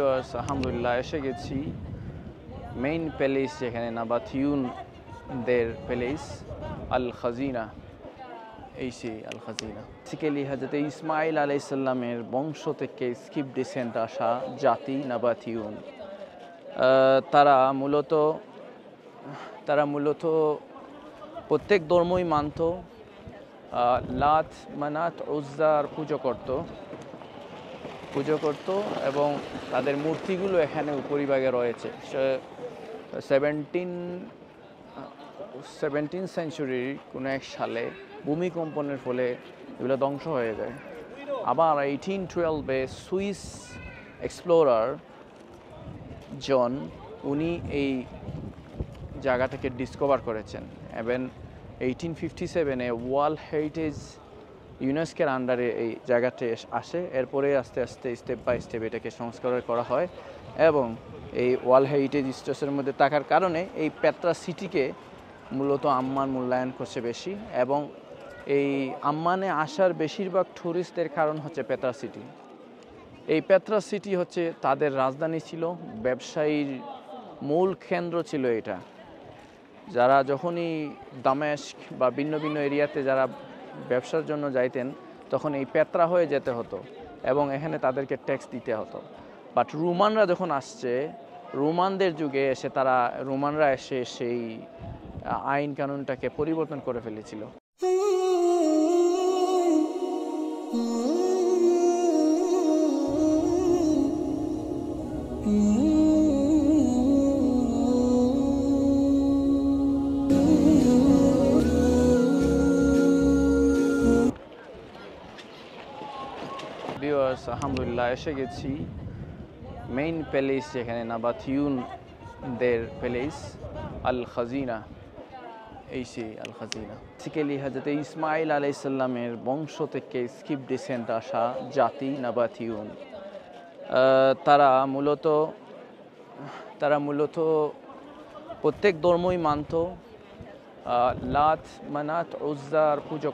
Viewers আলহামদুলিল্লাহ এসে গেছি মেইন প্যালেস, যেখানে নাবাথিউনদের প্যালেস আল খাজিনা। এই সেই আল খাজিনা বেসিক্যালি হযরত ইসমাইল আলাইহিস সালামের বংশ থেকে স্কিপ ডিসেন্ট আসা জাতি নাবাথিউন। তারা মূলত প্রত্যেক ধর্মই মানত, লাত মানাত উজ্জার পুজো করত এবং তাদের মূর্তিগুলো এখানে উপরিভাগে রয়েছে। 17 সেঞ্চুরির কোনো এক সালে ভূমিকম্পনের ফলে এগুলো ধ্বংস হয়ে যায়। আবার 1812-এ সুইস এক্সপ্লোরার জন উনি এই জায়গাটাকে ডিসকভার করেছেন এবং 1857-এ ওয়ার্ল্ড হেরিটেজ ইউনেস্কোর আন্ডারে এই জায়গাটি আসে। এরপরে আস্তে আস্তে স্টেপ বাই স্টেপ এটাকে সংস্কার করা হয় এবং এই ওয়ার্ল্ড হেরিটেজ স্টেটের মধ্যে থাকার কারণে এই পেত্রা সিটিকে মূলত আম্মান মূল্যায়ন করছে বেশি, এবং এই আম্মানে আসার বেশিরভাগ ট্যুরিস্টদের কারণ হচ্ছে পেত্রা সিটি। এই পেত্রা সিটি হচ্ছে তাদের রাজধানী ছিল, ব্যবসায়ীর মূল কেন্দ্র ছিল এটা। যারা যখনই দামেস্ক বা ভিন্ন ভিন্ন এরিয়াতে যারা ব্যবসার জন্য যাইতেন, তখন এই পেত্রা হয়ে যেতে হতো এবং এখানে তাদেরকে ট্যাক্স দিতে হতো। বাট রোমানরা যখন আসছে, রোমানদের যুগে এসে রোমানরা এসে সেই আইন কানুনটাকে পরিবর্তন করে ফেলেছিল। ভিউয়ার্স আলহামদুলিল্লাহ এসে গেছি মেইন প্যালেস, যেখানে নাবাথিউনদের প্যালেস আল খাজিনা। এই সেই আল খাজিনা বেসিক্যালি হযরত ইসমাইল আলাইহিস সালামের বংশ থেকে স্কিপ ডিসেন্ট আসা জাতি নাবাথিউন। তারা মূলত প্রত্যেক ধর্মই মানত, লাত মানাত উজ্জার পুজো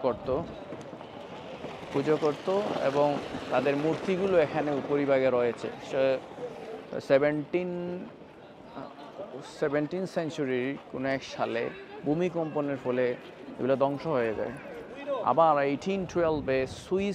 করত এবং তাদের মূর্তিগুলো এখানে উপরিভাগে রয়েছে। 17 সেঞ্চুরির কোনো এক সালে ভূমিকম্পনের ফলে এগুলো ধ্বংস হয়ে যায়। আবার 1812-এ সুইস